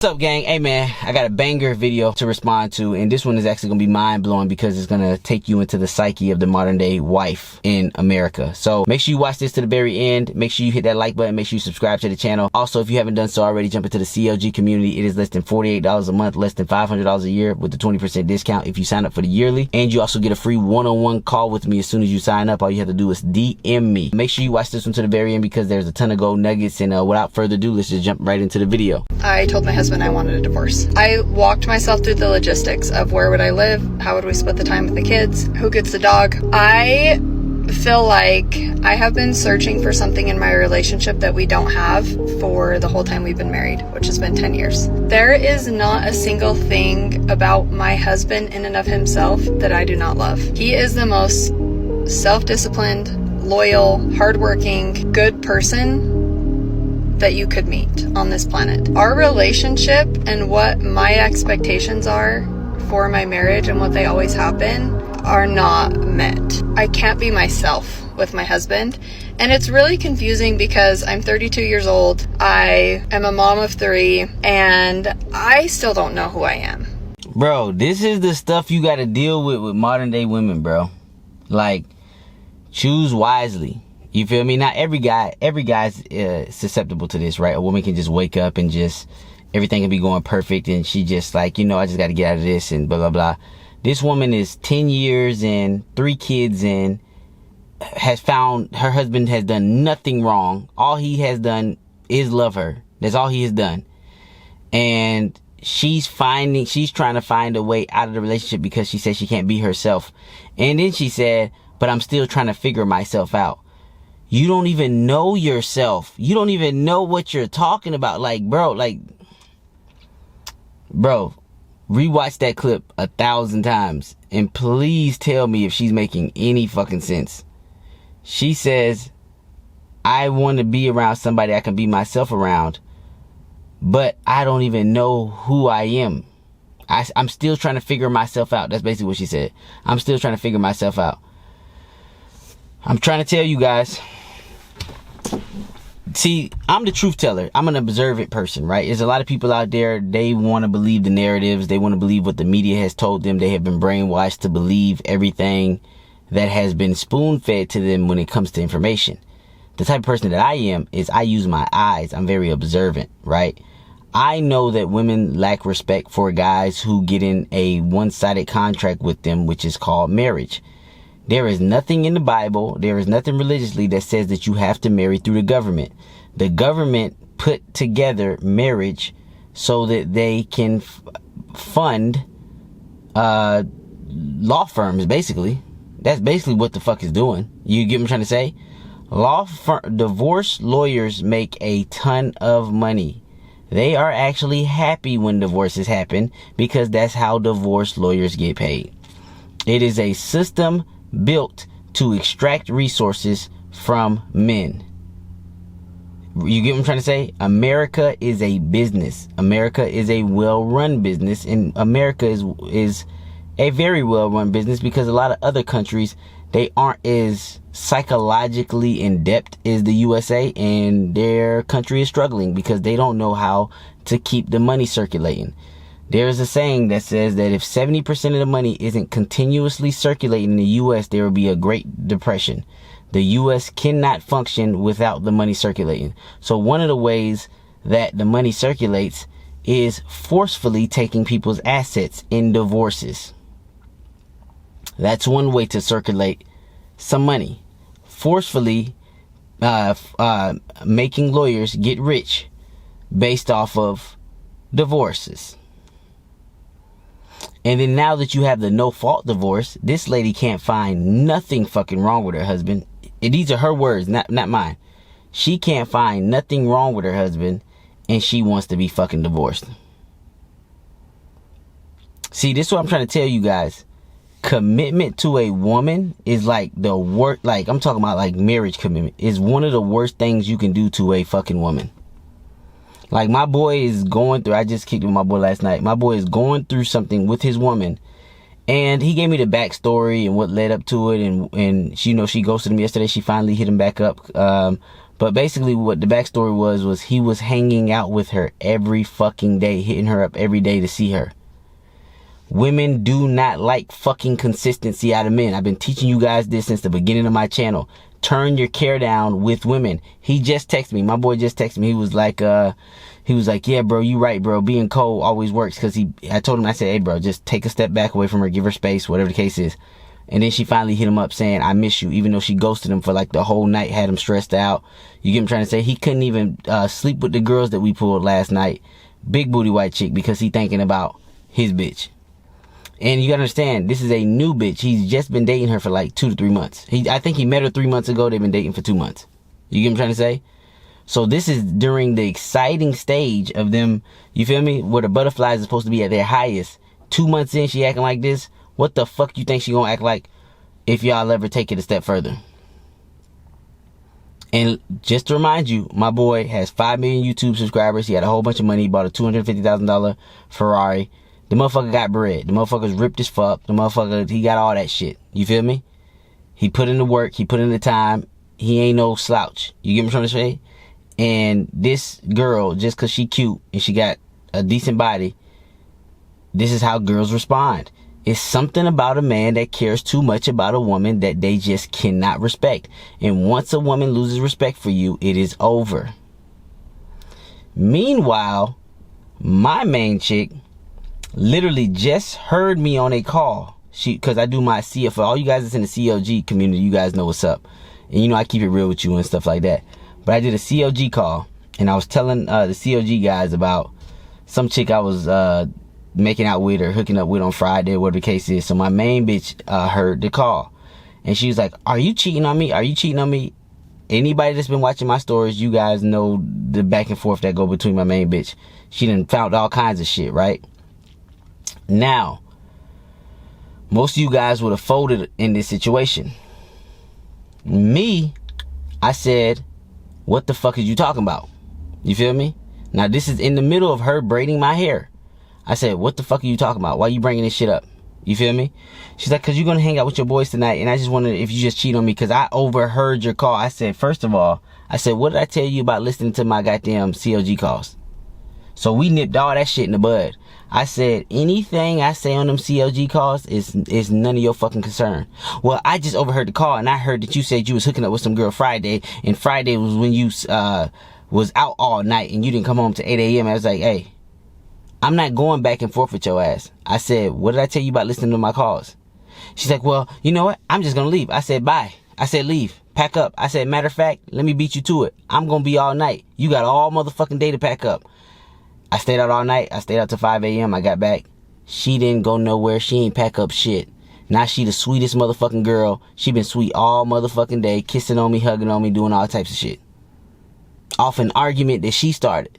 What's up, gang? Hey man, I got a banger video to respond to, and this one is actually gonna be mind-blowing because it's gonna take you into the psyche of the modern day wife in America. So make sure you watch this to the very end. Make sure you hit that like button. Make sure you subscribe to the channel. Also, if you haven't done so already, jump into the CLG community. It is less than $48 a month, less than $500 a year with the 20% discount if you sign up for the yearly. And you also get a free one-on-one call with me as soon as you sign up. All you have to do is DM me. Make sure you watch this one to the very end because there's a ton of gold nuggets, and without further ado, let's just jump right into the video. I told my husband I wanted a divorce. I walked myself through the logistics of where would I live, how would we split the time with the kids, who gets the dog. I feel like I have been searching for something in my relationship that we don't have for the whole time we've been married, which has been 10 years. There is not a single thing about my husband in and of himself that I do not love. He is the most self-disciplined, loyal, hardworking, good person that you could meet on this planet. Our relationship and what my expectations are for my marriage and what they always have been are not met. I can't be myself with my husband, and it's really confusing because I'm 32 years old, I am a mom of 3, and I still don't know who I am. Bro, this is the stuff you gotta deal with modern day women, bro. Like, choose wisely. You feel me? Not every guy's susceptible to this, right? A woman can just wake up and just, everything can be going perfect, and she just like, I just got to get out of this and blah, blah, blah. This woman is 10 years in, 3 kids in, has found her husband has done nothing wrong. All he has done is love her. That's all he has done. And she's trying to find a way out of the relationship because she says she can't be herself. And then she said, but I'm still trying to figure myself out. You don't even know yourself. You don't even know what you're talking about. Bro, rewatch that clip 1,000 times and please tell me if she's making any fucking sense. She says, I want to be around somebody I can be myself around, but I don't even know who I am. I'm still trying to figure myself out. That's basically what she said. I'm still trying to figure myself out. I'm trying to tell you guys. See, I'm the truth teller. I'm an observant person, right? There's a lot of people out there, they want to believe the narratives. They want to believe what the media has told them. They have been brainwashed to believe everything that has been spoon-fed to them when it comes to information. The type of person that I am is I use my eyes. I'm very observant, right? I know that women lack respect for guys who get in a one-sided contract with them, which is called marriage. There is nothing in the Bible, there is nothing religiously that says that you have to marry through the government. The government put together marriage so that they can fund law firms, basically. That's basically what the fuck is doing. You get what I'm trying to say? Divorce lawyers make a ton of money. They are actually happy when divorces happen because that's how divorce lawyers get paid. It is a system built to extract resources from men. You get what I'm trying to say? America is a business. America is a well-run business, and America is a very well-run business because a lot of other countries, they aren't as psychologically in depth as the USA, and their country is struggling because they don't know how to keep the money circulating. There's a saying that says that if 70% of the money isn't continuously circulating in the U.S., there will be a Great Depression. The U.S. cannot function without the money circulating. So one of the ways that the money circulates is forcefully taking people's assets in divorces. That's one way to circulate some money. Forcefully making lawyers get rich based off of divorces. And then now that you have the no-fault divorce, this lady can't find nothing fucking wrong with her husband. These are her words, not mine. She can't find nothing wrong with her husband, and she wants to be fucking divorced. See, this is what I'm trying to tell you guys. Commitment to a woman is like the worst, I'm talking about like marriage commitment, is one of the worst things you can do to a fucking woman. Like, my boy is going through, I just kicked with my boy last night. My boy is going through something with his woman. And he gave me the backstory and what led up to it. And she, she ghosted him yesterday. She finally hit him back up. But basically what the backstory was he was hanging out with her every fucking day, hitting her up every day to see her. Women do not like fucking consistency out of men. I've been teaching you guys this since the beginning of my channel. Turn your care down with women. He just texted me. My boy just texted me. He was like, yeah, bro, you right, bro. Being cold always works. Cause I told him, I said, hey, bro, just take a step back away from her, give her space, whatever the case is. And then she finally hit him up saying, I miss you, even though she ghosted him for like the whole night, had him stressed out. You get him trying to say he couldn't even sleep with the girls that we pulled last night. Big booty white chick, because he thinking about his bitch. And you gotta understand, this is a new bitch. He's just been dating her for like 2 to 3 months. I think he met her 3 months ago. They've been dating for 2 months. You get what I'm trying to say? So this is during the exciting stage of them, you feel me? Where the butterflies are supposed to be at their highest. 2 months in, she acting like this. What the fuck you think she gonna act like if y'all ever take it a step further? And just to remind you, my boy has 5 million YouTube subscribers. He had a whole bunch of money. He bought a $250,000 Ferrari. The motherfucker got bread. The motherfucker's ripped as fuck. The motherfucker, he got all that shit. You feel me? He put in the work. He put in the time. He ain't no slouch. You get me trying to say? And this girl, just because she cute and she got a decent body, this is how girls respond. It's something about a man that cares too much about a woman that they just cannot respect. And once a woman loses respect for you, it is over. Meanwhile, my main chick literally just heard me on a call. Because I do my CF. For all you guys that's in the CLG community, you guys know what's up. And you know I keep it real with you and stuff like that. But I did a CLG call. And I was telling the CLG guys about some chick I was making out with or hooking up with on Friday, whatever the case is. So my main bitch heard the call. And she was like, are you cheating on me? Are you cheating on me? Anybody that's been watching my stories, you guys know the back and forth that go between my main bitch. She done found all kinds of shit, right? Now, most of you guys would have folded in this situation. Me, I said, what the fuck is you talking about? You feel me? Now, this is in the middle of her braiding my hair. I said, what the fuck are you talking about? Why are you bringing this shit up? You feel me? She's like, because you're going to hang out with your boys tonight, and I just wondered if you just cheat on me because I overheard your call. I said, first of all, I said, what did I tell you about listening to my goddamn CLG calls? So we nipped all that shit in the bud. I said, anything I say on them CLG calls is none of your fucking concern. Well, I just overheard the call, and I heard that you said you was hooking up with some girl Friday, and Friday was when you was out all night, and you didn't come home to 8 a.m. I was like, hey, I'm not going back and forth with your ass. I said, what did I tell you about listening to my calls? She's like, well, you know what? I'm just going to leave. I said, bye. I said, leave. Pack up. I said, matter of fact, let me beat you to it. I'm going to be all night. You got all motherfucking day to pack up. I stayed out all night. I stayed out till 5 a.m. I got back. She didn't go nowhere. She ain't pack up shit. Now she the sweetest motherfucking girl. She been sweet all motherfucking day, kissing on me, hugging on me, doing all types of shit. Off an argument that she started.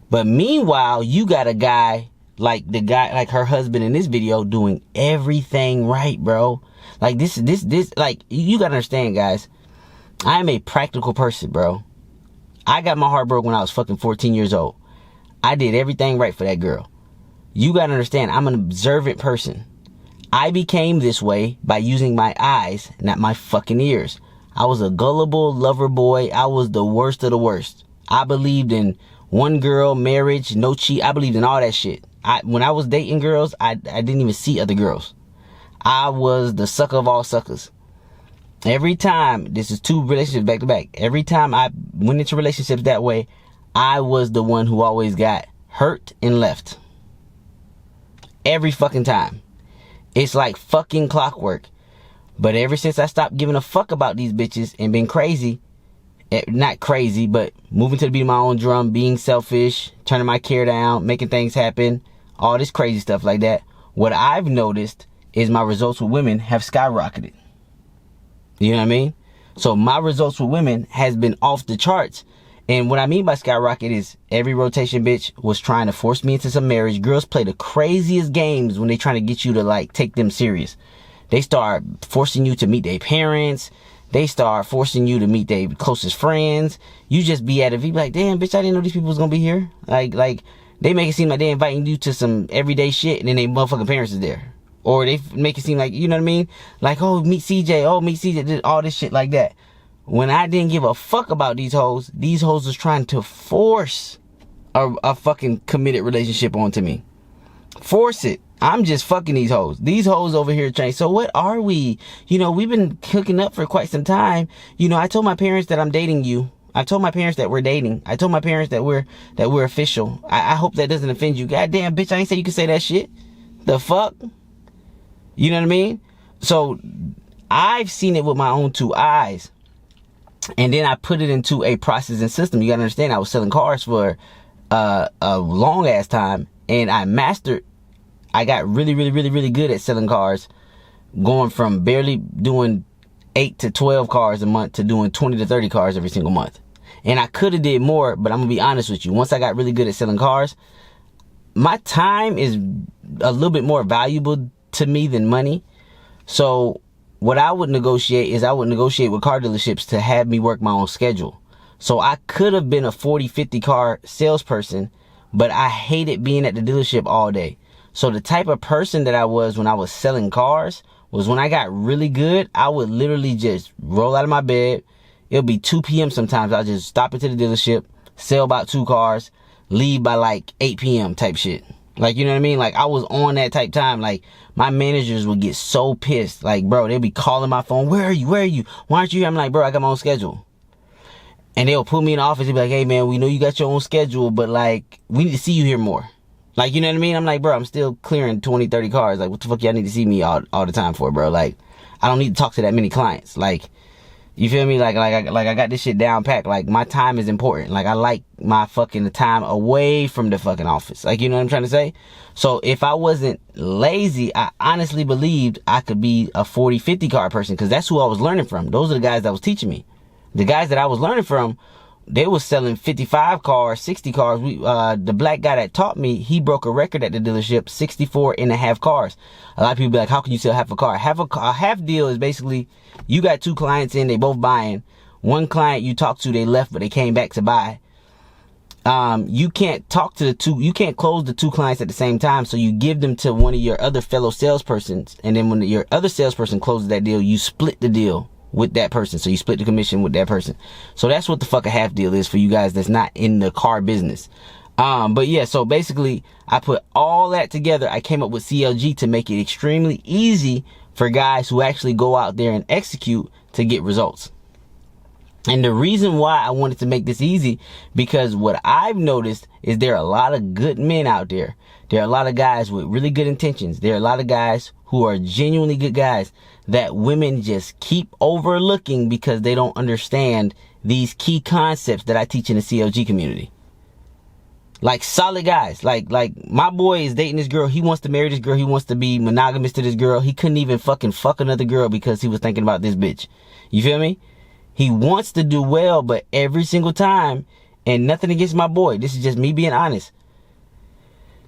But meanwhile, you got a guy like her husband in this video doing everything right, bro. Like this, like, you gotta understand, guys. I am a practical person, bro. I got my heart broke when I was fucking 14 years old. I did everything right for that girl. You gotta understand, I'm an observant person. I became this way by using my eyes, not my fucking ears. I was a gullible lover boy. I was the worst of the worst. I believed in one girl, marriage, no cheat. I believed in all that shit. When I was dating girls, I didn't even see other girls. I was the sucker of all suckers. Every time, this is 2 relationships back to back. Every time I went into relationships that way, I was the one who always got hurt and left. Every fucking time. It's like fucking clockwork. But ever since I stopped giving a fuck about these bitches and been crazy, not crazy, but moving to the beat of my own drum, being selfish, turning my care down, making things happen, all this crazy stuff like that, what I've noticed is my results with women have skyrocketed. You know what I mean? So my results with women has been off the charts. And what I mean by skyrocket is every rotation bitch was trying to force me into some marriage. Girls play the craziest games when they trying to get you to like take them serious. They start forcing you to meet their parents. They start forcing you to meet their closest friends. You just be at it, be like, damn, bitch, I didn't know these people was gonna be here. Like they make it seem like they inviting you to some everyday shit, and then they motherfucking parents is there. Or they make it seem like, you know what I mean? Like, oh, meet CJ, all this shit like that. when I didn't give a fuck about these hoes was trying to force a fucking committed relationship onto me. Force it. I'm just fucking these hoes. These hoes over here trying. So what are we? You know, we've been hooking up for quite some time. You know, I told my parents that I'm dating you. I told my parents that we're dating. I told my parents that we're official. I hope that doesn't offend you. Goddamn, bitch, I ain't say you could say that shit. The fuck? You know what I mean? So I've seen it with my own two eyes. And then I put it into a processing system. You gotta understand, I was selling cars for a long ass time, and I got really good at selling cars, going from barely doing 8 to 12 cars a month to doing 20 to 30 cars every single month. And I could have did more, but I'm gonna be honest with you. Once I got really good at selling cars, my time is a little bit more valuable to me than money. So what I would negotiate is I would negotiate with car dealerships to have me work my own schedule. So I could have been a 40, 50 car salesperson, but I hated being at the dealership all day. So the type of person that I was when I was selling cars was, when I got really good, I would literally just roll out of my bed. It'll be 2 p.m. sometimes. I'll just stop into the dealership, sell about 2 cars, leave by like 8 p.m. type shit. Like, you know what I mean? Like, I was on that type time. Like, my managers would get so pissed. Like, bro, they'd be calling my phone. Where are you? Where are you? Why aren't you here? I'm like, bro, I got my own schedule. And they'll put me in the office and be like, hey, man, we know you got your own schedule, but, like, we need to see you here more. Like, you know what I mean? I'm like, bro, I'm still clearing 20, 30 cars. Like, what the fuck y'all need to see me all the time for, bro? Like, I don't need to talk to that many clients. Like, you feel me? Like I got this shit down packed. Like, my time is important. Like, I like my fucking time away from the fucking office. Like, you know what I'm trying to say? So if I wasn't lazy, I honestly believed I could be a 40, 50 car person, because that's who I was learning from. Those are the guys that was teaching me. The guys that I was learning from, they was selling 55 cars, 60 cars. The black guy that taught me, he broke a record at the dealership, 64 and a half cars. A lot of people be like, how can you sell half a car? A half deal is basically, you got 2 clients in, they both buying. One client you talked to, they left, but they came back to buy. You can't talk to you can't close the 2 clients at the same time. So you give them to one of your other fellow salespersons. And then when your other salesperson closes that deal, you split the deal with that person. So you split the commission with that person. So that's what the fuck a half deal is for you guys that's not in the car business. But yeah, so basically I put all that together. I came up with CLG to make it extremely easy for guys who actually go out there and execute to get results. And the reason why I wanted to make this easy, because what I've noticed is there are a lot of good men out there. There are a lot of guys with really good intentions. There are a lot of guys who are genuinely good guys that women just keep overlooking because they don't understand these key concepts that I teach in the CLG community. Like, solid guys. Like my boy is dating this girl. He wants to marry this girl. He wants to be monogamous to this girl. He couldn't even fucking fuck another girl because he was thinking about this bitch. You feel me? He wants to do well, but every single time, and nothing against my boy, this is just me being honest,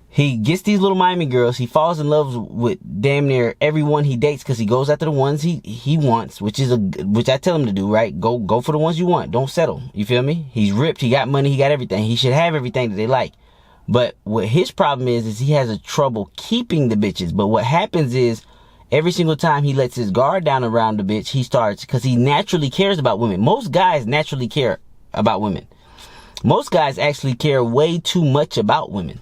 he gets these little Miami girls. He falls in love with damn near everyone he dates because he goes after the ones he wants, which I tell him to do, right? Go for the ones you want. Don't settle. You feel me? He's ripped. He got money. He got everything. He should have everything that they like. But what his problem is he has a trouble keeping the bitches. But what happens is, every single time he lets his guard down around the bitch, he starts, because he naturally cares about women. Most guys naturally care about women. Most guys actually care way too much about women.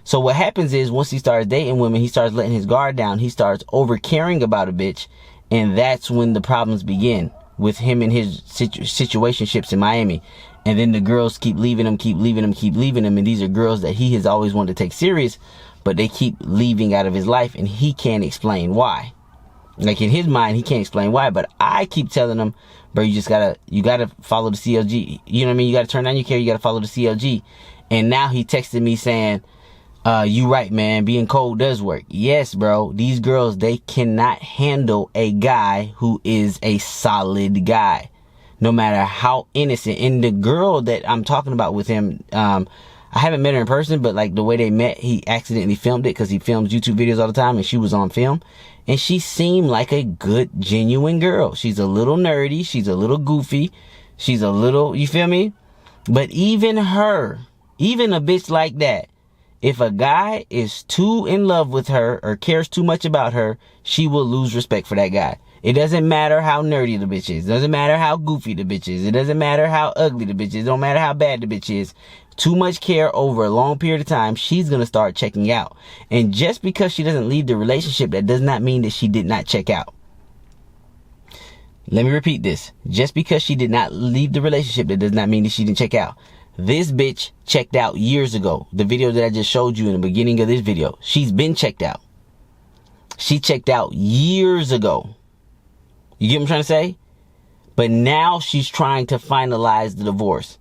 So what happens is, once he starts dating women, he starts letting his guard down. He starts over caring about a bitch. And that's when the problems begin with him and his situationships in Miami. And then the girls keep leaving him. And these are girls that he has always wanted to take serious, but they keep leaving out of his life, and he can't explain why. Like, in his mind, he can't explain why, but I keep telling him, bro, you gotta follow the CLG. You know what I mean? You gotta turn down your care. You gotta follow the CLG. And now he texted me saying, you right, man. Being cold does work. Yes, bro. These girls, they cannot handle a guy who is a solid guy, no matter how innocent. And the girl that I'm talking about with him, I haven't met her in person, but like the way they met, he accidentally filmed it because he films YouTube videos all the time, and she was on film. And she seemed like a good, genuine girl. She's a little nerdy. She's a little goofy. She's a little, you feel me? But even her, even a bitch like that, if a guy is too in love with her or cares too much about her, she will lose respect for that guy. It doesn't matter how nerdy the bitch is. It doesn't matter how goofy the bitch is. It doesn't matter how ugly the bitch is. It don't matter how bad the bitch is. Too much care over a long period of time, she's going to start checking out. And just because she doesn't leave the relationship, that does not mean that she did not check out. Let me repeat this. Just because she did not leave the relationship, that does not mean that she didn't check out. This bitch checked out years ago. The video that I just showed you in the beginning of this video, she's been checked out. She checked out years ago. You get what I'm trying to say? But now she's trying to finalize the divorce.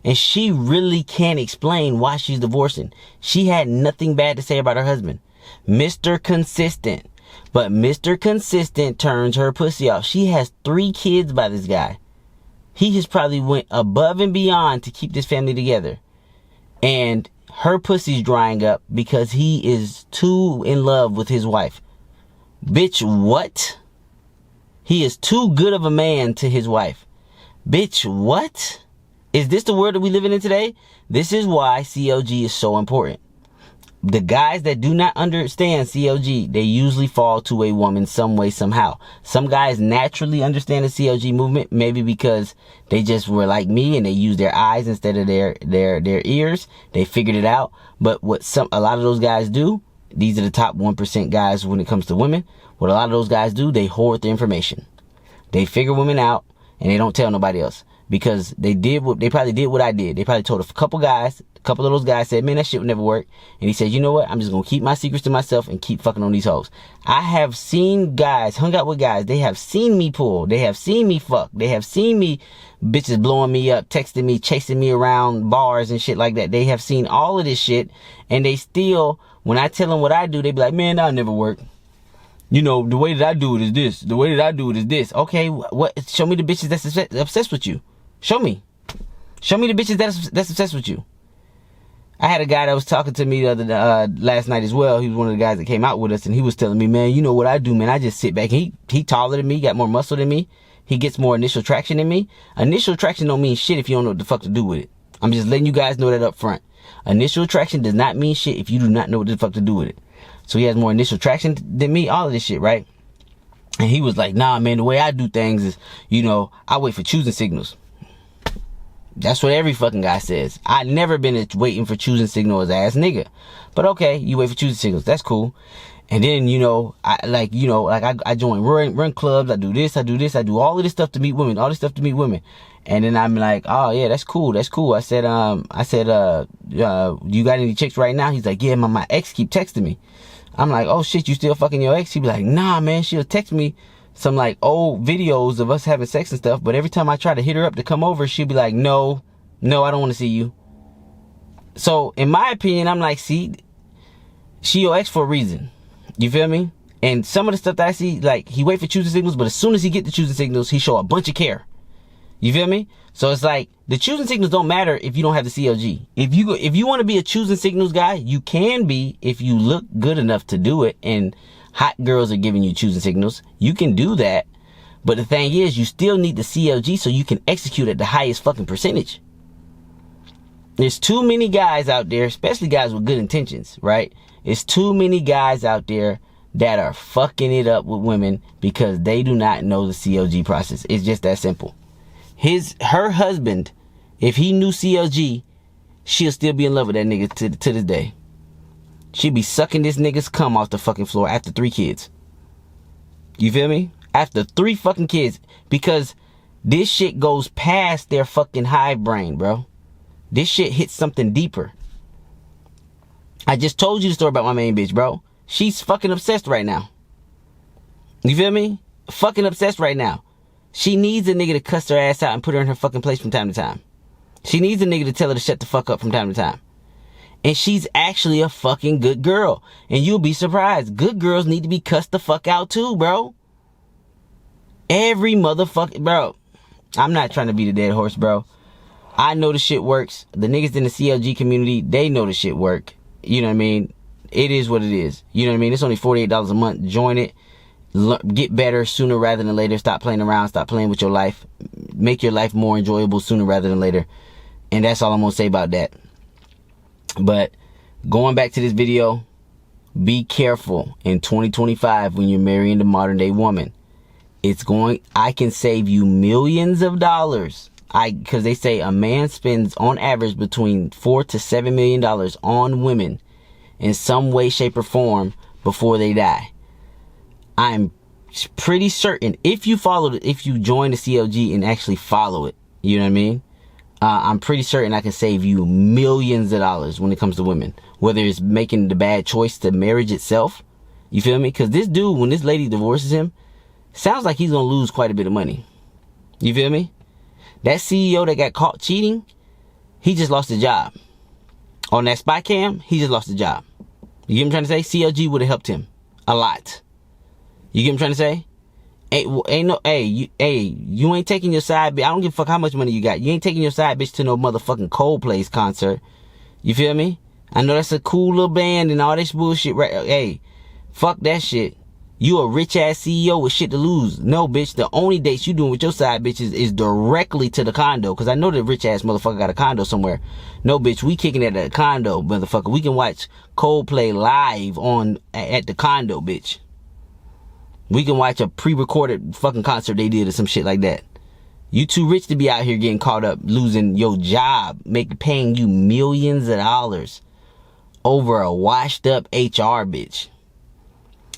And she really can't explain why she's divorcing. She had nothing bad to say about her husband. Mr. Consistent. But Mr. Consistent turns her pussy off. She has 3 kids by this guy. He has probably went above and beyond to keep this family together. And her pussy's drying up because he is too in love with his wife. Bitch, what? He is too good of a man to his wife. Bitch, what? Is this the world that we living in today? This is why CLG is so important. The guys that do not understand CLG, they usually fall to a woman some way, somehow. Some guys naturally understand the CLG movement, maybe because they just were like me and they use their eyes instead of their ears. They figured it out. But what a lot of those guys do, these are the top 1% guys when it comes to women. What a lot of those guys do, they hoard the information. They figure women out and they don't tell nobody else. Because they probably did what I did. They probably told a couple guys. A couple of those guys said, man, that shit would never work. And he said, you know what? I'm just going to keep my secrets to myself and keep fucking on these hoes. I have seen guys, hung out with guys. They have seen me pull. They have seen me fuck. They have seen me, bitches blowing me up, texting me, chasing me around bars and shit like that. They have seen all of this shit. And they still, when I tell them what I do, they be like, man, that'll never work. You know, the way that I do it is this. The way that I do it is this. Okay, what? Show me the bitches that's obsessed with you. Show me. Show me the bitches that's obsessed with you. I had a guy that was talking to me last night as well. He was one of the guys that came out with us, and he was telling me, man, you know what I do, man? I just sit back. He taller than me, got more muscle than me. He gets more initial traction than me. Initial traction don't mean shit if you don't know what the fuck to do with it. I'm just letting you guys know that up front. Initial traction does not mean shit if you do not know what the fuck to do with it. So he has more initial traction than me, all of this shit, right? And he was like, nah, man, the way I do things is, you know, I wait for choosing signals. That's what every fucking guy says. I never been waiting for choosing signals ass nigga. But okay, you wait for choosing signals. That's cool. And then, you know, I join run clubs. I do this. I do all of this stuff to meet women. All this stuff to meet women. And then I'm like, oh yeah, that's cool. That's cool. I said, you got any chicks right now? He's like, yeah, my ex keep texting me. I'm like, oh shit, you still fucking your ex? He be like, nah, man, she'll text me some like old videos of us having sex and stuff, but every time I try to hit her up to come over, she'll be like, no, I don't want to see you. So in my opinion, I'm like, see, she your ex for a reason. You feel me? And some of the stuff that I see, like, he wait for choosing signals, but as soon as he get the choosing signals, he show a bunch of care. You feel me? So it's like, the choosing signals don't matter if you don't have the CLG. If you want to be a choosing signals guy, you can be if you look good enough to do it, and hot girls are giving you choosing signals. You can do that. But the thing is, you still need the CLG so you can execute at the highest fucking percentage. There's too many guys out there, especially guys with good intentions, right? It's too many guys out there that are fucking it up with women because they do not know the CLG process. It's just that simple. Her husband, if he knew CLG, she'll still be in love with that nigga to this day. She'd be sucking this nigga's cum off the fucking floor after 3 kids. You feel me? After 3 fucking kids. Because this shit goes past their fucking hive brain, bro. This shit hits something deeper. I just told you the story about my main bitch, bro. She's fucking obsessed right now. You feel me? Fucking obsessed right now. She needs a nigga to cuss her ass out and put her in her fucking place from time to time. She needs a nigga to tell her to shut the fuck up from time to time. And she's actually a fucking good girl. And you'll be surprised. Good girls need to be cussed the fuck out too, bro. Every motherfucker, bro. I'm not trying to beat a dead horse, bro. I know the shit works. The niggas in the CLG community, they know the shit work. You know what I mean? It is what it is. You know what I mean? It's only $48 a month. Join it. Get better sooner rather than later. Stop playing around. Stop playing with your life. Make your life more enjoyable sooner rather than later. And that's all I'm going to say about that. But going back to this video, be careful in 2025 when you're marrying the modern day woman. I can save you millions of dollars. Because they say a man spends on average between $4 to $7 million on women in some way, shape, or form before they die. I'm pretty certain if you join the CLG and actually follow it, you know what I mean? I'm pretty certain I can save you millions of dollars when it comes to women. Whether it's making the bad choice to marriage itself, you feel me? Because this dude, when this lady divorces him, sounds like he's gonna lose quite a bit of money. You feel me? That CEO that got caught cheating, he just lost his job. On that spy cam, he just lost his job. You get what I'm trying to say? CLG would have helped him a lot. You get what I'm trying to say? You ain't taking your side bitch. I don't give a fuck how much money you got. You ain't taking your side bitch to no motherfucking Coldplay's concert. You feel me? I know that's a cool little band and all this bullshit, right? Hey, fuck that shit. You a rich ass CEO with shit to lose. No, bitch. The only dates you doing with your side bitches is directly to the condo. Cause I know the rich ass motherfucker got a condo somewhere. No, bitch. We kicking it at the condo, motherfucker. We can watch Coldplay live at the condo, bitch. We can watch a pre-recorded fucking concert they did or some shit like that. You too rich to be out here getting caught up losing your job, paying you millions of dollars over a washed up HR bitch.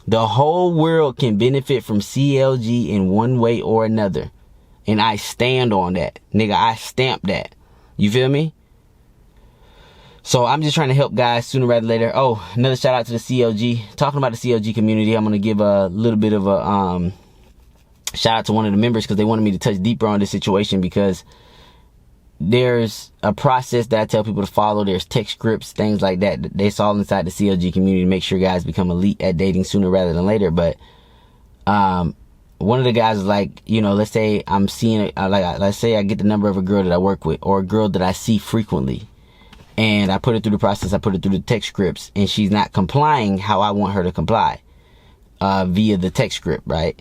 The whole world can benefit from CLG in one way or another. And I stand on that. Nigga, I stamp that. You feel me? So I'm just trying to help guys sooner rather than later. Oh, another shout out to the CLG. Talking about the CLG community, I'm going to give a little bit of a shout out to one of the members because they wanted me to touch deeper on this situation because there's a process that I tell people to follow. There's text scripts, things like that. It's all inside the CLG community to make sure guys become elite at dating sooner rather than later. But one of the guys is like, you know, let's say I'm seeing, let's say I get the number of a girl that I work with or a girl that I see frequently. And I put it through the process, I put it through the text scripts, and she's not complying how I want her to comply via the text script, right?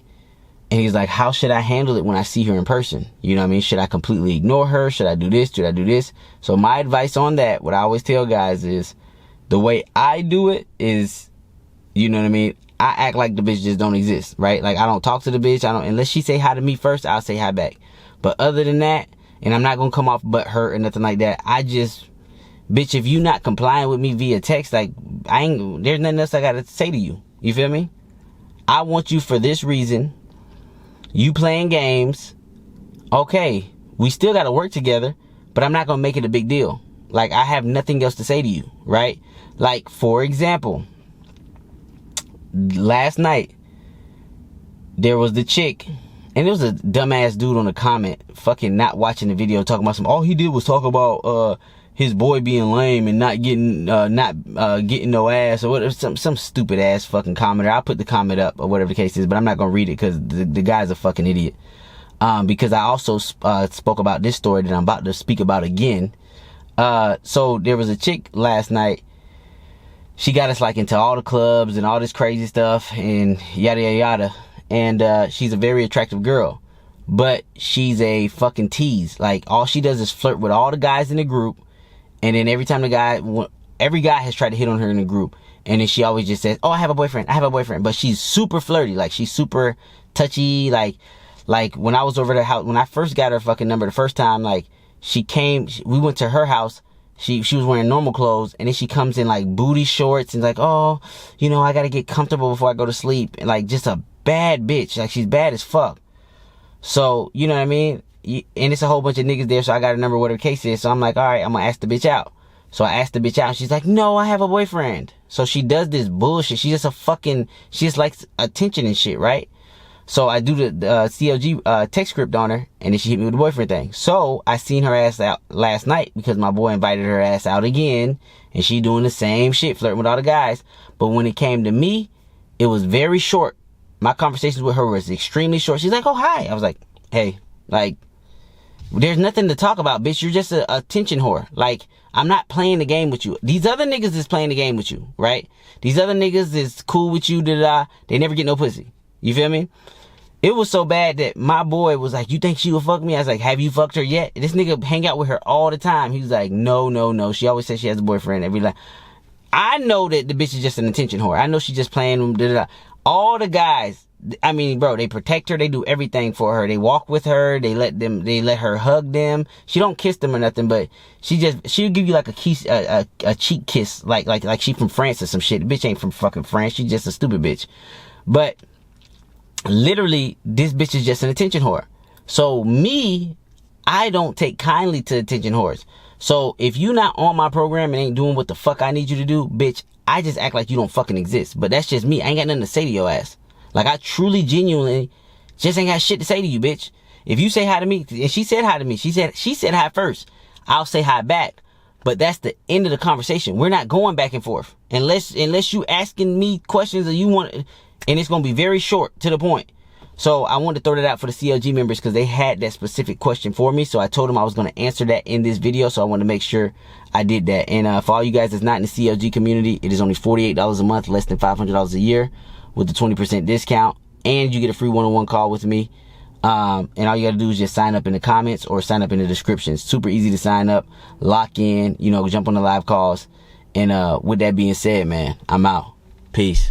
And he's like, how should I handle it when I see her in person? You know what I mean? Should I completely ignore her? Should I do this? Should I do this? So my advice on that, what I always tell guys is, the way I do it is, you know what I mean? I act like the bitch just don't exist, right? Like I don't talk to the bitch. Unless she say hi to me first, I'll say hi back. But other than that, and I'm not going to come off butt hurt or nothing like that. Bitch, if you not complying with me via text, like, there's nothing else I gotta say to you. You feel me? I want you for this reason. You playing games. Okay, we still gotta work together, but I'm not gonna make it a big deal. Like, I have nothing else to say to you, right? Like, for example, last night, there was the chick, and there was a dumbass dude on the comment, fucking not watching the video, talking about all he did was talk about, his boy being lame and not getting no ass or whatever, some stupid ass fucking commenter. I'll put the comment up or whatever the case is, but I'm not gonna read it because the guy's a fucking idiot. Because I also spoke about this story that I'm about to speak about again. So there was a chick last night. She got us like into all the clubs and all this crazy stuff and yada yada yada. And she's a very attractive girl, but she's a fucking tease. Like all she does is flirt with all the guys in the group. And then every time every guy has tried to hit on her in the group. And then she always just says, oh, I have a boyfriend. But she's super flirty. Like, she's super touchy. Like when I was over at her house, when I first got her fucking number the first time, like, we went to her house. She was wearing normal clothes. And then she comes in, like, booty shorts. And like, oh, you know, I gotta get comfortable before I go to sleep. And, like, just a bad bitch. Like, she's bad as fuck. So, you know what I mean? And it's a whole bunch of niggas there, so I got a number what her case is. So I'm like, all right, I'm gonna ask the bitch out. So I asked the bitch out, and she's like, no, I have a boyfriend. So she does this bullshit. She just likes attention and shit, right? So I do the CLG text script on her, and then she hit me with the boyfriend thing. So I seen her ass out last night because my boy invited her ass out again, and she doing the same shit, flirting with all the guys. But when it came to me, it was very short. My conversations with her was extremely short. She's like, oh, hi. I was like, hey, like, there's nothing to talk about, bitch. You're just a attention whore. Like, I'm not playing the game with you. These other niggas is playing the game with you, right? These other niggas is cool with you, They never get no pussy. You feel me? It was so bad that my boy was like, you think she will fuck me? I was like, have you fucked her yet? This nigga hang out with her all the time. He was like, no. She always says she has a boyfriend. I know that the bitch is just an attention whore. I know she's just playing. All the guys I mean, bro, they protect her. They do everything for her. They walk with her. They let her hug them. She don't kiss them or nothing, but she'll give you like a kiss, a cheek kiss, like she from France or some shit. The bitch ain't from fucking France. She just a stupid bitch. But literally, this bitch is just an attention whore. So me, I don't take kindly to attention whores. So if you not on my program and ain't doing what the fuck I need you to do, bitch, I just act like you don't fucking exist. But that's just me. I ain't got nothing to say to your ass. Like, I truly, genuinely just ain't got shit to say to you, bitch. If you say hi to me, and she said hi to me, she said hi first, I'll say hi back. But that's the end of the conversation. We're not going back and forth. Unless you asking me questions or you want, and it's going to be very short to the point. So I wanted to throw that out for the CLG members because they had that specific question for me. So I told them I was going to answer that in this video. So I wanted to make sure I did that. And for all you guys that's not in the CLG community, it is only $48 a month, less than $500 a year with the 20% discount. And you get a free one-on-one call with me. And all you got to do is just sign up in the comments or sign up in the description. It's super easy to sign up, lock in, jump on the live calls. And with that being said, man, I'm out. Peace.